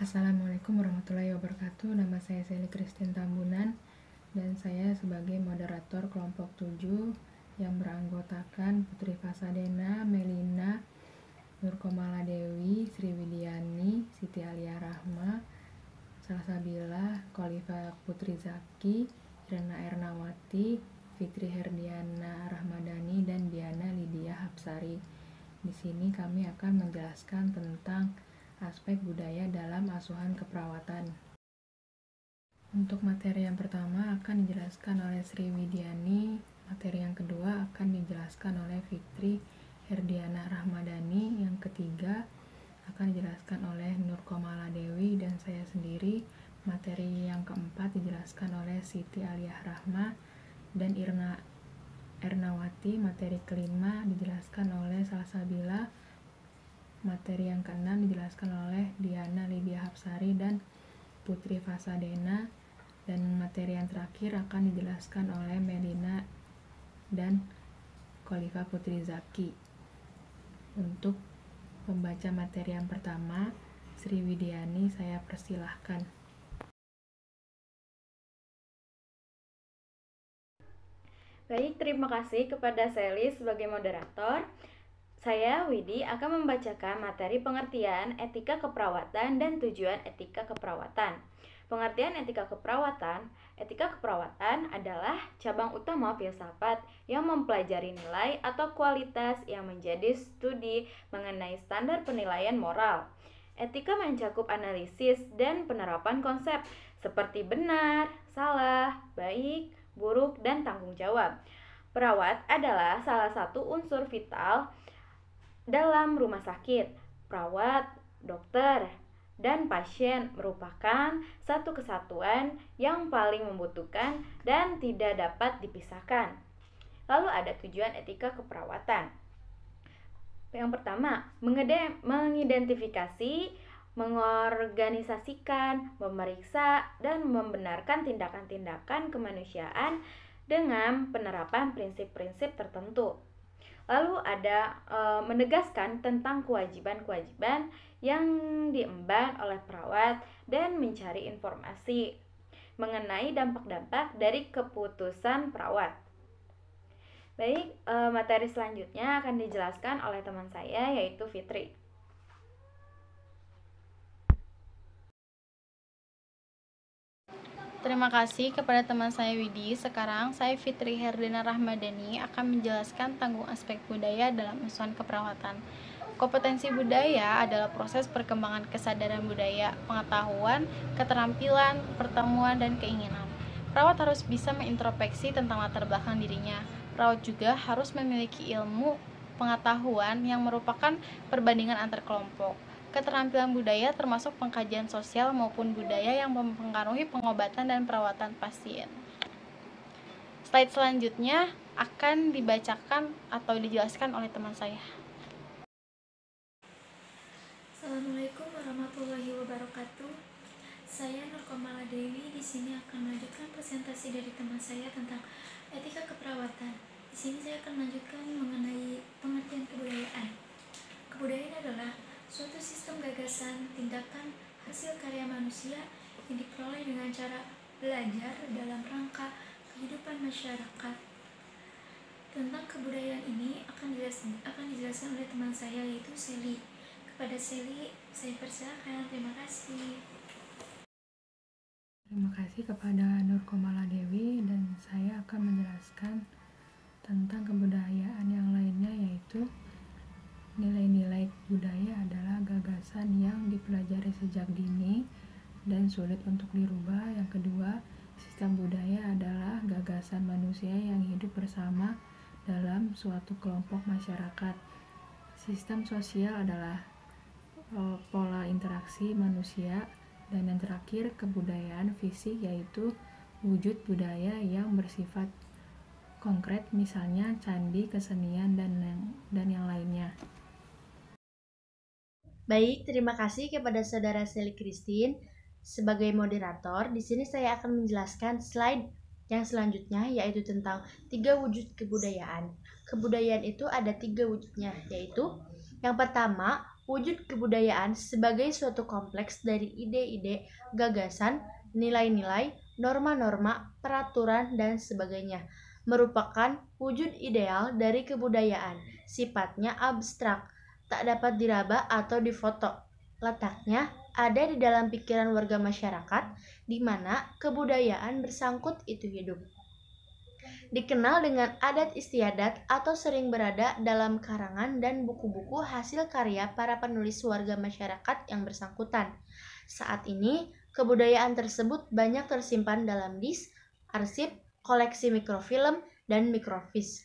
Assalamualaikum warahmatullahi wabarakatuh. Nama saya Sally Christine Tambunan dan saya sebagai moderator kelompok 7 yang beranggotakan Putri Fasadena, Melina, Nurkomala Dewi, Sriwidiani, Siti Alia Rahma, Salsabila, Khalifa Putri Zaki, Irna Ernawati, Fitri Herdiana Rahmadani, dan Diana Lydia Hapsari. Di sini kami akan menjelaskan tentang aspek budaya dalam asuhan keperawatan. Untuk materi yang pertama akan dijelaskan oleh Sriwidiani, materi yang kedua akan dijelaskan oleh Fitri Herdiana Rahmadani, yang ketiga akan dijelaskan oleh Nurkomala Dewi dan saya sendiri. Materi yang keempat dijelaskan oleh Siti Alia Rahma dan Irna Ernawati. Materi kelima dijelaskan oleh Salsabila. Materi yang keenam dijelaskan oleh Diana Lydia Hapsari dan Putri Fasadena, dan materi yang terakhir akan dijelaskan oleh Melina dan Khalifa Putri Zaki. Untuk pembaca materi yang pertama, Sriwidiani, saya persilahkan. Baik, terima kasih kepada Sally sebagai moderator. Saya, Widi, akan membacakan materi pengertian etika keperawatan dan tujuan etika keperawatan. Pengertian etika keperawatan adalah cabang utama filsafat yang mempelajari nilai atau kualitas yang menjadi studi mengenai standar penilaian moral. Etika mencakup analisis dan penerapan konsep seperti benar, salah, baik, buruk, dan tanggung jawab. Perawat adalah salah satu unsur vital dalam rumah sakit. Perawat, dokter, dan pasien merupakan satu kesatuan yang paling membutuhkan dan tidak dapat dipisahkan. Lalu ada tujuan etika keperawatan. Yang pertama, mengidentifikasi, mengorganisasikan, memeriksa, dan membenarkan tindakan-tindakan kemanusiaan dengan penerapan prinsip-prinsip tertentu. Lalu ada menegaskan tentang kewajiban-kewajiban yang diemban oleh perawat dan mencari informasi mengenai dampak-dampak dari keputusan perawat. Baik, materi selanjutnya akan dijelaskan oleh teman saya, yaitu Fitri. Terima kasih kepada teman saya Widi. Sekarang saya Fitri Herdiana Rahmadani akan menjelaskan tanggung aspek budaya dalam asuhan keperawatan. Kompetensi budaya adalah proses perkembangan kesadaran budaya, pengetahuan, keterampilan, pertemuan, dan keinginan. Perawat harus bisa mengintrospeksi tentang latar belakang dirinya. Perawat juga harus memiliki ilmu pengetahuan yang merupakan perbandingan antar kelompok. Keterampilan budaya termasuk pengkajian sosial maupun budaya yang mempengaruhi pengobatan dan perawatan pasien. Slide selanjutnya akan dibacakan atau dijelaskan oleh teman saya. Assalamualaikum warahmatullahi wabarakatuh. Saya Nurkomala Dewi di sini akan melanjutkan presentasi dari teman saya tentang etika keperawatan. Di sini saya akan melanjutkan mengenai pengertian kebudayaan. Kebudayaan adalah suatu sistem gagasan, tindakan, hasil karya manusia yang diperoleh dengan cara belajar dalam rangka kehidupan masyarakat. Tentang kebudayaan ini akan dijelaskan oleh teman saya, yaitu Sally. Kepada Sally, saya persilakan. Terima kasih. Terima kasih kepada Nurkomala Dewi, dan saya akan menjelaskan tentang kebudayaan yang lainnya, yaitu nilai-nilai budaya adalah gagasan yang dipelajari sejak dini dan sulit untuk dirubah. Yang kedua, sistem budaya adalah gagasan manusia yang hidup bersama dalam suatu kelompok masyarakat. Sistem sosial adalah pola interaksi manusia. Dan yang terakhir, kebudayaan fisik, yaitu wujud budaya yang bersifat konkret, misalnya candi, kesenian, dan yang lainnya. Baik, terima kasih kepada saudara Sally Christine sebagai moderator. Di sini saya akan menjelaskan slide yang selanjutnya, yaitu tentang 3 wujud kebudayaan. Kebudayaan itu ada 3 wujudnya, yaitu yang pertama, wujud kebudayaan sebagai suatu kompleks dari ide-ide, gagasan, nilai-nilai, norma-norma, peraturan, dan sebagainya, merupakan wujud ideal dari kebudayaan. Sifatnya abstrak, tak dapat diraba atau difoto. Letaknya ada di dalam pikiran warga masyarakat, di mana kebudayaan bersangkut itu hidup. Dikenal dengan adat istiadat atau sering berada dalam karangan dan buku-buku hasil karya para penulis warga masyarakat yang bersangkutan. Saat ini, kebudayaan tersebut banyak tersimpan dalam disk, arsip, koleksi mikrofilm, dan mikrofis.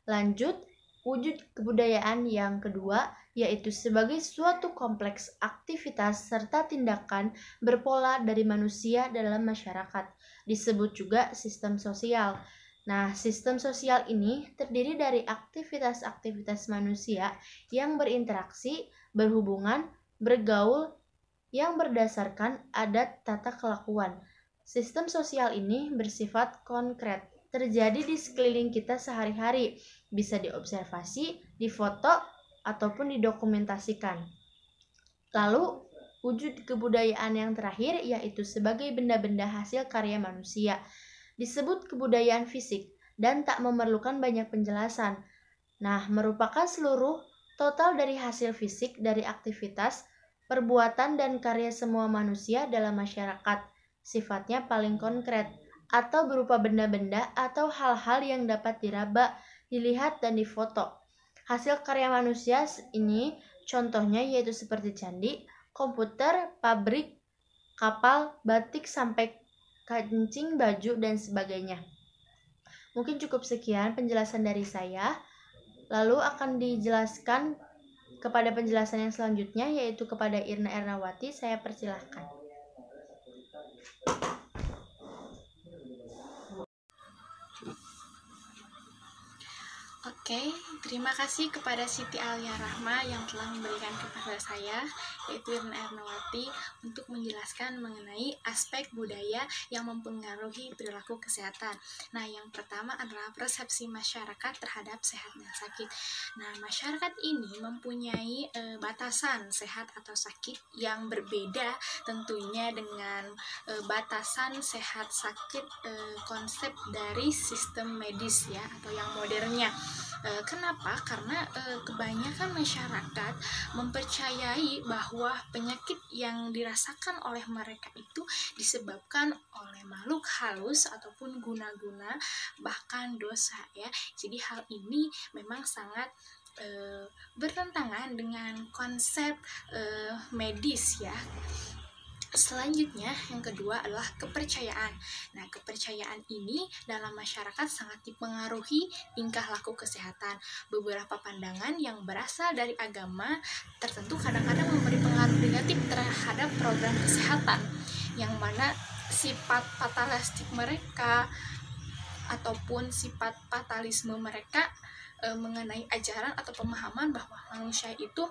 Lanjut, wujud kebudayaan yang kedua yaitu sebagai suatu kompleks aktivitas serta tindakan berpola dari manusia dalam masyarakat. Disebut juga sistem sosial. Nah, sistem sosial ini terdiri dari aktivitas-aktivitas manusia yang berinteraksi, berhubungan, bergaul, yang berdasarkan adat tata kelakuan. Sistem sosial ini bersifat konkret, terjadi di sekeliling kita sehari-hari, bisa diobservasi, difoto, ataupun didokumentasikan. Lalu, wujud kebudayaan yang terakhir yaitu sebagai benda-benda hasil karya manusia. Disebut kebudayaan fisik dan tak memerlukan banyak penjelasan. Nah, merupakan seluruh total dari hasil fisik dari aktivitas, perbuatan, dan karya semua manusia dalam masyarakat. Sifatnya paling konkret, atau berupa benda-benda atau hal-hal yang dapat diraba, dilihat, dan difoto. Hasil karya manusia ini contohnya yaitu seperti candi, komputer, pabrik, kapal, batik, sampai kancing, baju, dan sebagainya. Mungkin cukup sekian penjelasan dari saya. Lalu akan dijelaskan kepada penjelasan yang selanjutnya yaitu kepada Irna Ernawati. Saya persilahkan. Oke, terima kasih kepada Siti Alia Rahma yang telah memberikan kepada saya, yaitu Irna Ernawati, untuk menjelaskan mengenai aspek budaya yang mempengaruhi perilaku kesehatan. Nah, yang pertama adalah persepsi masyarakat terhadap sehat dan sakit. Nah, masyarakat ini mempunyai batasan sehat atau sakit yang berbeda tentunya dengan batasan sehat sakit konsep dari sistem medis ya, atau yang modernnya. Kenapa? Karena kebanyakan masyarakat mempercayai bahwa penyakit yang dirasakan oleh mereka itu disebabkan oleh makhluk halus ataupun guna-guna, bahkan dosa ya. Jadi hal ini memang sangat bertentangan dengan konsep medis ya. Selanjutnya, yang kedua adalah kepercayaan. Nah, kepercayaan ini dalam masyarakat sangat dipengaruhi tingkah laku kesehatan. Beberapa pandangan yang berasal dari agama tertentu kadang-kadang memberi pengaruh negatif terhadap program kesehatan, yang mana sifat fatalistik mereka ataupun sifat fatalisme mereka mengenai ajaran atau pemahaman bahwa manusia itu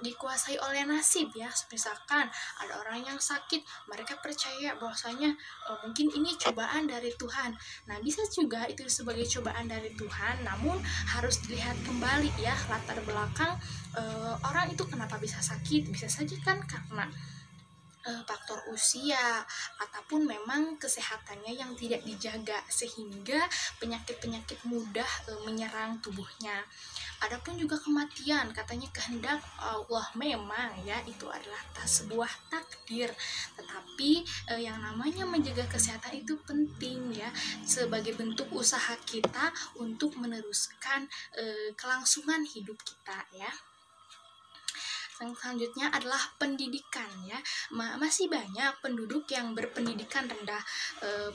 dikuasai oleh nasib ya. Misalkan ada orang yang sakit, mereka percaya bahwasanya mungkin ini cobaan dari Tuhan. Nah, bisa juga itu sebagai cobaan dari Tuhan, namun harus dilihat kembali ya latar belakang orang itu kenapa bisa sakit. Bisa saja kan karena faktor usia ataupun memang kesehatannya yang tidak dijaga sehingga penyakit-penyakit mudah menyerang tubuhnya. Adapun juga kematian, katanya kehendak Allah memang ya, itu adalah sebuah takdir. Tetapi yang namanya menjaga kesehatan itu penting ya, sebagai bentuk usaha kita untuk meneruskan kelangsungan hidup kita ya. Yang selanjutnya adalah pendidikan ya. Masih banyak penduduk yang berpendidikan rendah.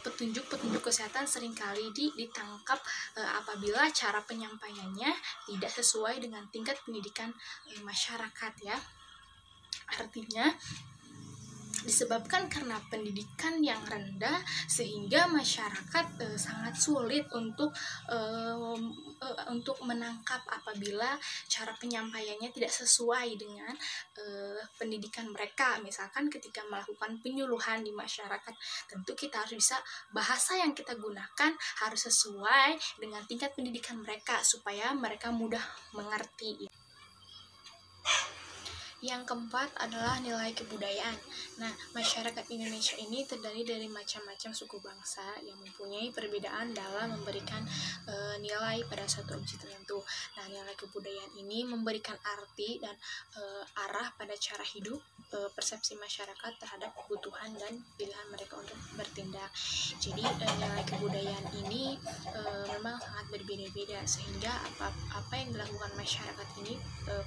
Petunjuk-petunjuk kesehatan seringkali ditangkap apabila cara penyampaiannya tidak sesuai dengan tingkat pendidikan masyarakat ya. Artinya disebabkan karena pendidikan yang rendah sehingga masyarakat sangat sulit untuk menangkap apabila cara penyampaiannya tidak sesuai dengan pendidikan mereka. Misalkan ketika melakukan penyuluhan di masyarakat, tentu kita harus bisa bahasa yang kita gunakan harus sesuai dengan tingkat pendidikan mereka supaya mereka mudah mengerti. Yang keempat adalah nilai kebudayaan. Nah, masyarakat Indonesia ini terdiri dari macam-macam suku bangsa yang mempunyai perbedaan dalam memberikan nilai pada suatu objek tertentu. Nah, nilai kebudayaan ini memberikan arti dan arah pada cara hidup, persepsi masyarakat terhadap kebutuhan dan pilihan mereka untuk bertindak. Jadi, nilai kebudayaan ini memang sangat berbeda-beda, sehingga apa yang dilakukan masyarakat ini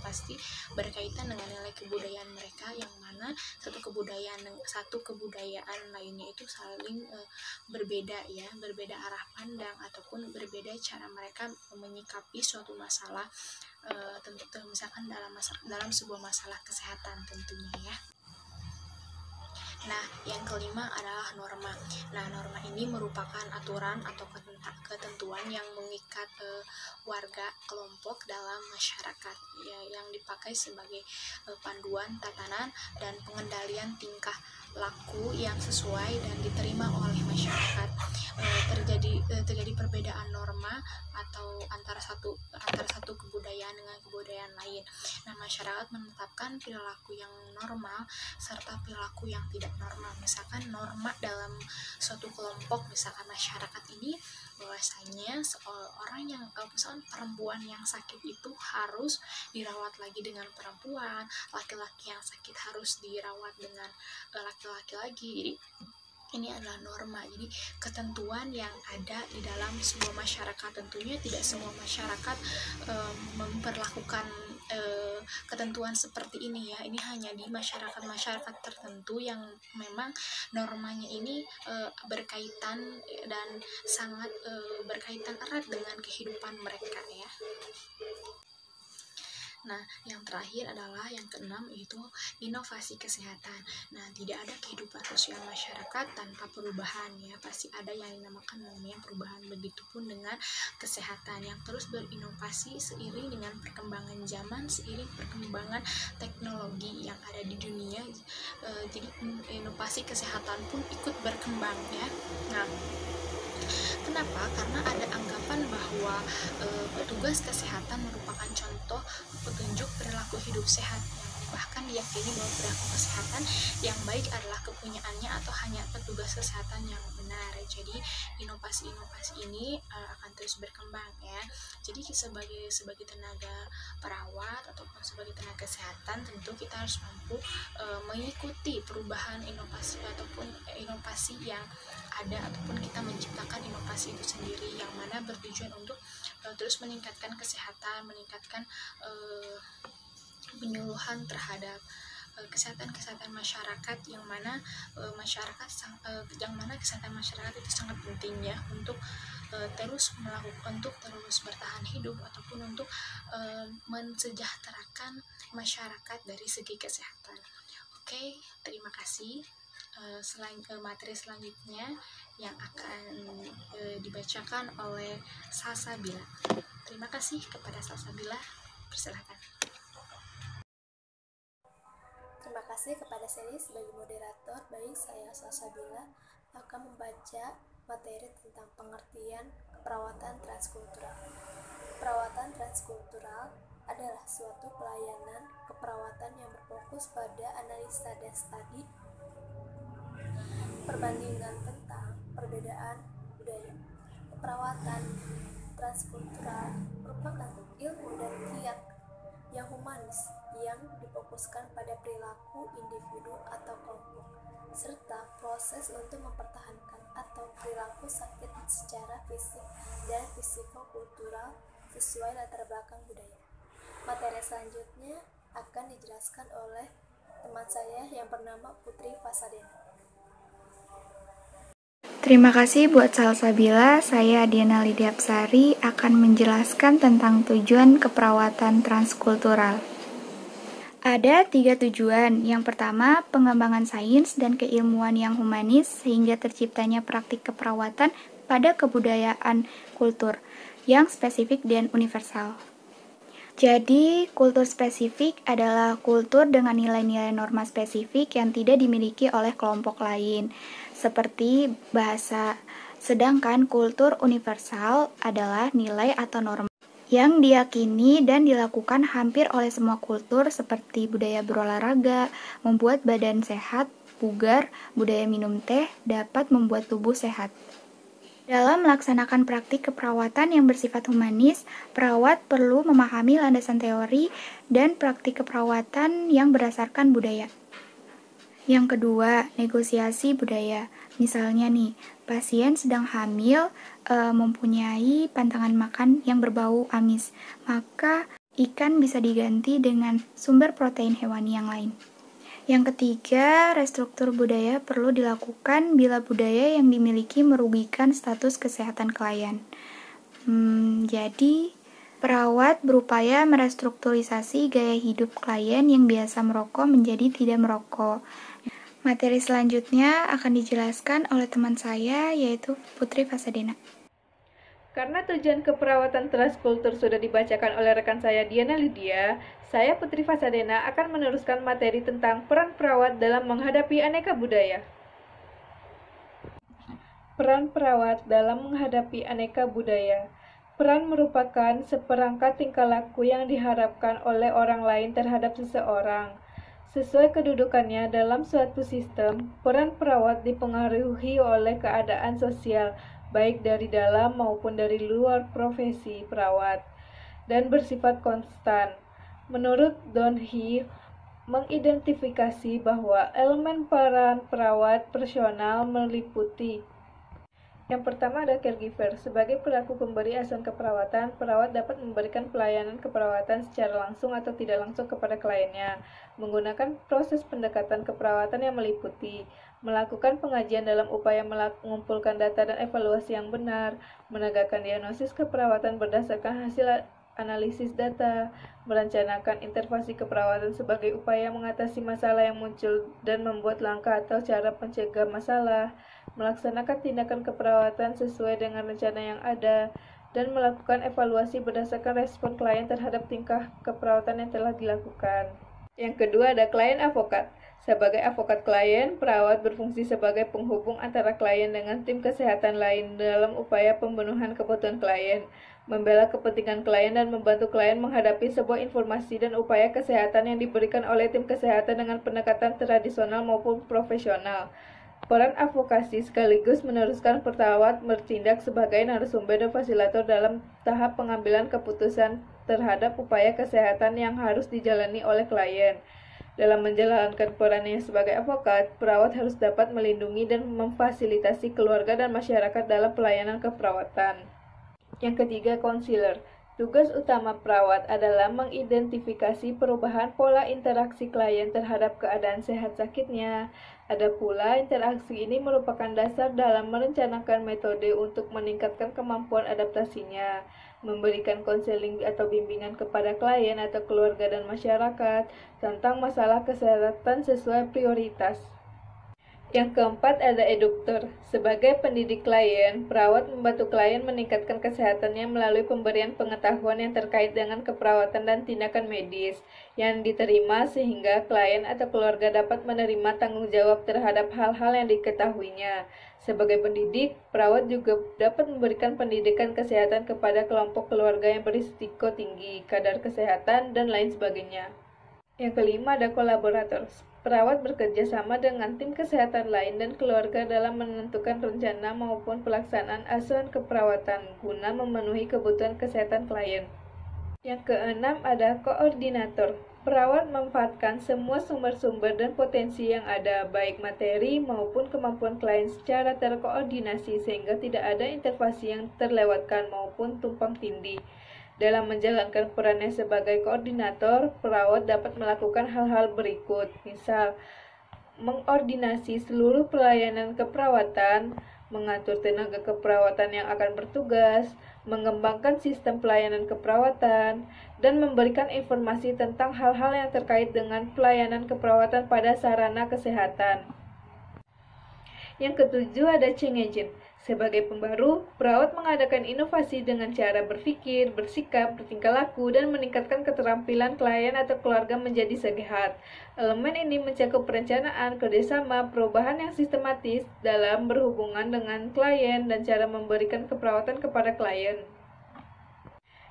pasti berkaitan dengan nilai kebudayaan mereka, yang mana satu kebudayaan lainnya itu saling berbeda ya, berbeda arah pandang ataupun berbeda cara mereka menyikapi suatu masalah, tentu misalkan dalam sebuah masalah kesehatan tentunya ya. Nah, yang kelima adalah norma. Nah, norma ini merupakan aturan atau ketentuan yang mengikat warga kelompok dalam masyarakat ya, yang dipakai sebagai panduan tatanan dan pengendalian tingkah laku yang sesuai dan diterima oleh masyarakat. Terjadi perbedaan norma atau antara satu kebudayaan dengan kebudayaan lain. Nah, masyarakat menetapkan perilaku yang normal serta perilaku yang tidak normal. Misalkan norma dalam suatu kelompok, misalkan masyarakat ini bahwasanya misalkan perempuan yang sakit itu harus dirawat lagi dengan perempuan, laki-laki yang sakit harus dirawat dengan laki-laki lagi. Jadi ini adalah norma, jadi ketentuan yang ada di dalam sebuah masyarakat. Tentunya tidak semua masyarakat memperlakukan ketentuan seperti ini ya. Ini hanya di masyarakat tertentu yang memang normanya ini berkaitan dan sangat berkaitan erat dengan kehidupan mereka ya. Nah, yang terakhir adalah yang keenam, yaitu inovasi kesehatan. Nah, tidak ada kehidupan sosial masyarakat tanpa perubahan ya. Pasti ada yang dinamakan namanya perubahan. Begitupun dengan kesehatan yang terus berinovasi seiring dengan perkembangan zaman, seiring perkembangan teknologi yang ada di dunia. Jadi inovasi kesehatan pun ikut berkembang ya. Nah, kenapa? Karena ada anggapan bahwa petugas kesehatan merupakan contoh petunjuk perilaku hidup sehat, yang bahkan diyakini bahwa perilaku kesehatan yang baik adalah kepunyaannya atau hanya petugas kesehatan yang benar. Jadi inovasi-inovasi ini akan terus berkembang ya. Jadi sebagai tenaga perawat ataupun sebagai tenaga kesehatan, tentu kita harus mampu mengikuti perubahan inovasi ataupun inovasi yang ada, ataupun kita menciptakan inovasi itu sendiri yang mana bertujuan untuk terus meningkatkan kesehatan, meningkatkan penyuluhan terhadap kesehatan masyarakat, yang mana kesehatan masyarakat itu sangat penting ya untuk terus bertahan hidup ataupun untuk mensejahterakan masyarakat dari segi kesehatan. Oke, terima kasih. Materi selanjutnya yang akan dibacakan oleh Salsabila. Terima kasih kepada Salsabila. Persilakan. Terima kasih kepada Sally sebagai moderator. Baik, saya Salsabila akan membaca materi tentang pengertian keperawatan transkultural. Perawatan transkultural adalah suatu pelayanan keperawatan yang berfokus pada analisa dan studi perbandingan tentang perbedaan budaya. Keperawatan transkultural merupakan ilmu dan kiat yang humanis yang difokuskan pada perilaku individu atau kelompok, serta proses untuk mempertahankan atau perilaku sakit secara fisik dan fisikokultural sesuai latar belakang budaya. Materi selanjutnya akan dijelaskan oleh teman saya yang bernama Putri Fasadena. Terima kasih buat Salsabila. Saya Diana Lidiapsari akan menjelaskan tentang tujuan keperawatan transkultural. Ada 3 tujuan. Yang pertama, pengembangan sains dan keilmuan yang humanis sehingga terciptanya praktik keperawatan pada kebudayaan kultur yang spesifik dan universal. Jadi, kultur spesifik adalah kultur dengan nilai-nilai norma spesifik yang tidak dimiliki oleh kelompok lain, seperti bahasa. Sedangkan kultur universal adalah nilai atau norma yang diyakini dan dilakukan hampir oleh semua kultur seperti budaya berolahraga, membuat badan sehat, bugar, budaya minum teh dapat membuat tubuh sehat. Dalam melaksanakan praktik keperawatan yang bersifat humanis, perawat perlu memahami landasan teori dan praktik keperawatan yang berdasarkan budaya. Yang kedua, negosiasi budaya. Misalnya nih, pasien sedang hamil mempunyai pantangan makan yang berbau amis, maka ikan bisa diganti dengan sumber protein hewani yang lain. Yang ketiga, restruktur budaya perlu dilakukan bila budaya yang dimiliki merugikan status kesehatan klien. Jadi, perawat berupaya merestrukturisasi gaya hidup klien yang biasa merokok menjadi tidak merokok. Materi selanjutnya akan dijelaskan oleh teman saya, yaitu Putri Fasadena. Karena tujuan keperawatan transkultur sudah dibacakan oleh rekan saya Diana Lydia, saya Putri Fasadena akan meneruskan materi tentang peran perawat dalam menghadapi aneka budaya. Peran perawat dalam menghadapi aneka budaya. Peran merupakan seperangkat tingkah laku yang diharapkan oleh orang lain terhadap seseorang. Sesuai kedudukannya dalam suatu sistem, peran perawat dipengaruhi oleh keadaan sosial, baik dari dalam maupun dari luar profesi perawat, dan bersifat konstan. Menurut Donahue, mengidentifikasi bahwa elemen peran perawat personal meliputi: yang pertama ada caregiver. Sebagai pelaku pemberi asuhan keperawatan, perawat dapat memberikan pelayanan keperawatan secara langsung atau tidak langsung kepada kliennya, menggunakan proses pendekatan keperawatan yang meliputi melakukan pengajian dalam upaya mengumpulkan data dan evaluasi yang benar, menegakkan diagnosis keperawatan berdasarkan hasil analisis data, merencanakan intervensi keperawatan sebagai upaya mengatasi masalah yang muncul dan membuat langkah atau cara pencegah masalah, melaksanakan tindakan keperawatan sesuai dengan rencana yang ada, dan melakukan evaluasi berdasarkan respon klien terhadap tingkah keperawatan yang telah dilakukan. Yang kedua ada klien avokat. Sebagai avokat klien, perawat berfungsi sebagai penghubung antara klien dengan tim kesehatan lain dalam upaya pemenuhan kebutuhan klien, membela kepentingan klien dan membantu klien menghadapi sebuah informasi dan upaya kesehatan yang diberikan oleh tim kesehatan dengan pendekatan tradisional maupun profesional. Peran advokasi sekaligus meneruskan perawat bertindak sebagai narasumber dan fasilitator dalam tahap pengambilan keputusan terhadap upaya kesehatan yang harus dijalani oleh klien. Dalam menjalankan perannya sebagai advokat, perawat harus dapat melindungi dan memfasilitasi keluarga dan masyarakat dalam pelayanan keperawatan. Yang ketiga, konselor. Tugas utama perawat adalah mengidentifikasi perubahan pola interaksi klien terhadap keadaan sehat sakitnya. Ada pula interaksi ini merupakan dasar dalam merencanakan metode untuk meningkatkan kemampuan adaptasinya, memberikan konseling atau bimbingan kepada klien atau keluarga dan masyarakat tentang masalah kesehatan sesuai prioritas. Yang keempat ada eduktor. Sebagai pendidik klien, perawat membantu klien meningkatkan kesehatannya melalui pemberian pengetahuan yang terkait dengan keperawatan dan tindakan medis yang diterima sehingga klien atau keluarga dapat menerima tanggung jawab terhadap hal-hal yang diketahuinya. Sebagai pendidik, perawat juga dapat memberikan pendidikan kesehatan kepada kelompok keluarga yang berisiko tinggi, kadar kesehatan, dan lain sebagainya. Yang kelima ada kolaborator. Perawat bekerja sama dengan tim kesehatan lain dan keluarga dalam menentukan rencana maupun pelaksanaan asuhan keperawatan guna memenuhi kebutuhan kesehatan klien. Yang keenam ada koordinator. Perawat memanfaatkan semua sumber-sumber dan potensi yang ada, baik materi maupun kemampuan klien secara terkoordinasi sehingga tidak ada intervensi yang terlewatkan maupun tumpang tindih. Dalam menjalankan perannya sebagai koordinator, perawat dapat melakukan hal-hal berikut, misal mengordinasi seluruh pelayanan keperawatan, mengatur tenaga keperawatan yang akan bertugas, mengembangkan sistem pelayanan keperawatan, dan memberikan informasi tentang hal-hal yang terkait dengan pelayanan keperawatan pada sarana kesehatan. Yang ketujuh ada change agent. Sebagai pembaru, perawat mengadakan inovasi dengan cara berpikir, bersikap, bertingkah laku, dan meningkatkan keterampilan klien atau keluarga menjadi sehat. Elemen ini mencakup perencanaan, kerjasama, perubahan yang sistematis dalam berhubungan dengan klien, dan cara memberikan keperawatan kepada klien.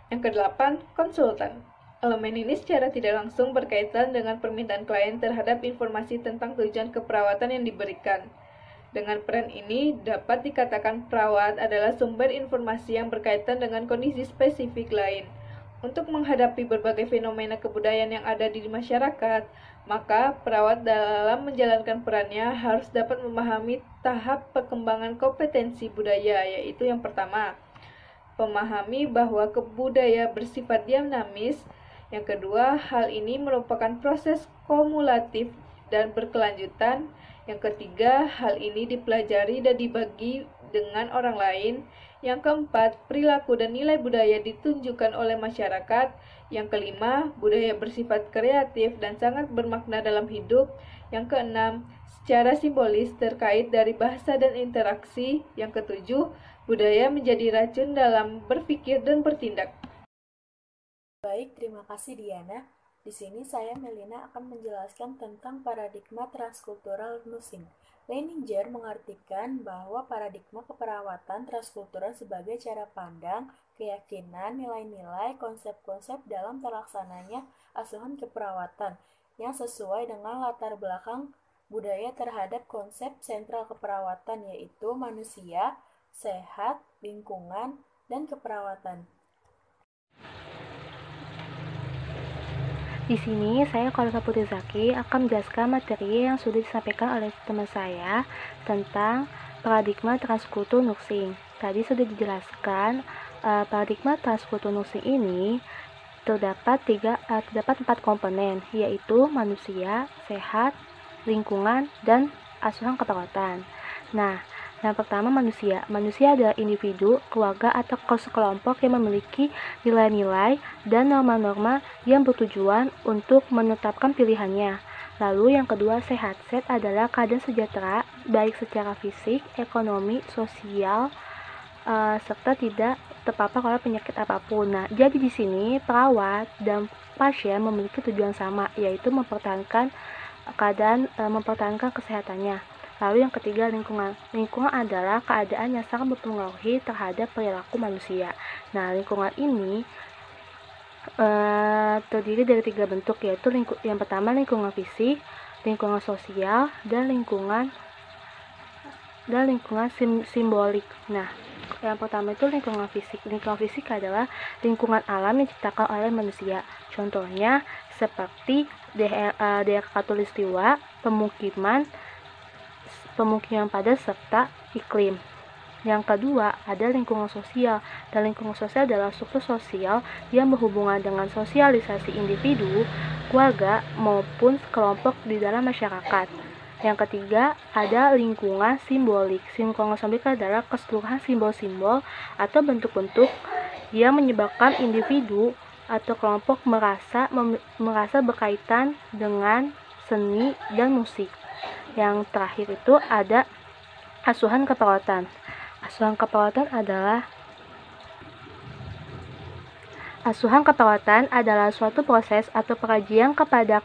Yang kedelapan, konsultan. Elemen ini secara tidak langsung berkaitan dengan permintaan klien terhadap informasi tentang tujuan keperawatan yang diberikan. Dengan peran ini, dapat dikatakan perawat adalah sumber informasi yang berkaitan dengan kondisi spesifik lain. Untuk menghadapi berbagai fenomena kebudayaan yang ada di masyarakat, maka perawat dalam menjalankan perannya harus dapat memahami tahap perkembangan kompetensi budaya, yaitu yang pertama, memahami bahwa kebudaya bersifat dinamis. Yang kedua, hal ini merupakan proses kumulatif dan berkelanjutan. Yang ketiga, hal ini dipelajari dan dibagi dengan orang lain. Yang keempat, perilaku dan nilai budaya ditunjukkan oleh masyarakat. Yang kelima, budaya bersifat kreatif dan sangat bermakna dalam hidup. Yang keenam, secara simbolis terkait dari bahasa dan interaksi. Yang ketujuh, budaya menjadi racun dalam berpikir dan bertindak. Baik, terima kasih Diana. Di sini saya Melina akan menjelaskan tentang paradigma transkultural nursing. Leininger mengartikan bahwa paradigma keperawatan transkultural sebagai cara pandang, keyakinan, nilai-nilai, konsep-konsep dalam terlaksananya asuhan keperawatan yang sesuai dengan latar belakang budaya terhadap konsep sentral keperawatan, yaitu manusia, sehat, lingkungan, dan keperawatan. Di sini saya Kolika Putri Zaki akan menjelaskan materi yang sudah disampaikan oleh teman saya tentang paradigma transkultur nursing. Tadi sudah dijelaskan paradigma transkultur nursing ini terdapat 4 komponen, yaitu manusia, sehat, lingkungan, dan asuhan keperawatan. Nah, yang pertama manusia. Manusia adalah individu, keluarga, atau sekelompok yang memiliki nilai-nilai dan norma-norma yang bertujuan untuk menetapkan pilihannya. Lalu yang kedua sehat. Sehat adalah keadaan sejahtera, baik secara fisik, ekonomi, sosial, serta tidak terpapar oleh penyakit apapun. Nah, jadi di sini perawat dan pasien memiliki tujuan sama, yaitu mempertahankan kesehatannya. Lalu yang ketiga lingkungan. Lingkungan adalah keadaan yang sangat mempengaruhi terhadap perilaku manusia. Nah, lingkungan ini terdiri dari 3 bentuk, yaitu yang pertama lingkungan fisik, lingkungan sosial, dan lingkungan simbolik. Nah, yang pertama itu lingkungan fisik. Lingkungan fisik adalah lingkungan alam yang diciptakan oleh manusia. Contohnya seperti daerah khatulistiwa, pemukiman padat serta iklim. Yang kedua, ada lingkungan sosial. Dan lingkungan sosial adalah struktur sosial yang berhubungan dengan sosialisasi individu, keluarga, maupun kelompok di dalam masyarakat. Yang ketiga, ada lingkungan simbolik. Lingkungan simbolik adalah keseluruhan simbol-simbol atau bentuk-bentuk yang menyebabkan individu atau kelompok merasa berkaitan dengan seni dan musik. Yang terakhir itu ada asuhan keperawatan. Asuhan keperawatan adalah suatu proses atau pengkajian kepada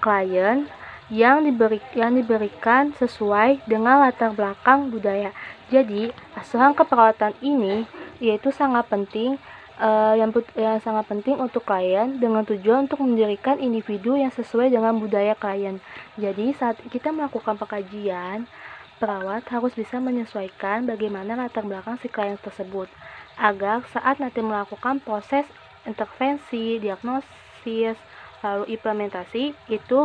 klien yang diberikan sesuai dengan latar belakang budaya. Jadi, asuhan keperawatan ini yaitu sangat penting yang sangat penting untuk klien dengan tujuan untuk mendirikan individu yang sesuai dengan budaya klien. Jadi saat kita melakukan pengkajian, perawat harus bisa menyesuaikan bagaimana latar belakang si klien tersebut agar saat nanti melakukan proses intervensi, diagnosis, lalu implementasi itu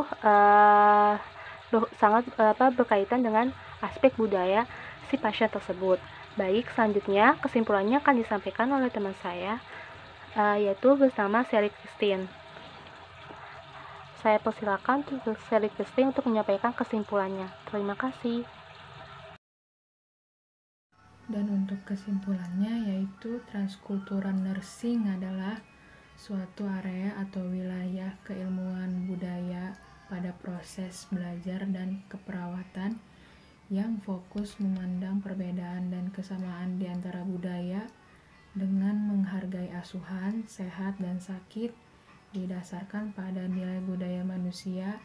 sangat berkaitan dengan aspek budaya si pasien tersebut. Baik, selanjutnya kesimpulannya akan disampaikan oleh teman saya, yaitu bersama Sally Christine. Saya persilakan untuk Sally Christine untuk menyampaikan kesimpulannya. Terima kasih. Dan untuk kesimpulannya yaitu transkultural nursing adalah suatu area atau wilayah keilmuan budaya pada proses belajar dan keperawatan yang fokus memandang perbedaan dan kesamaan di antara budaya dengan menghargai asuhan, sehat, dan sakit didasarkan pada nilai budaya manusia.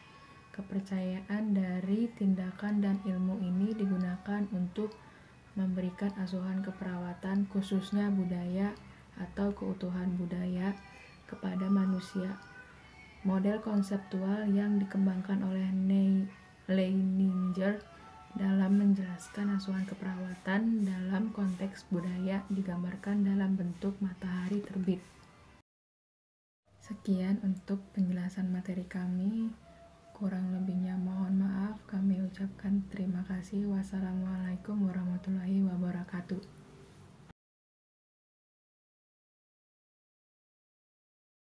Kepercayaan dari tindakan dan ilmu ini digunakan untuk memberikan asuhan keperawatan khususnya budaya atau keutuhan budaya kepada manusia. Model konseptual yang dikembangkan oleh Leininger dalam menjelaskan asuhan keperawatan dalam konteks budaya digambarkan dalam bentuk matahari terbit. Sekian untuk penjelasan materi kami. Kurang lebihnya mohon maaf. Kami ucapkan terima kasih. Wassalamualaikum warahmatullahi wabarakatuh.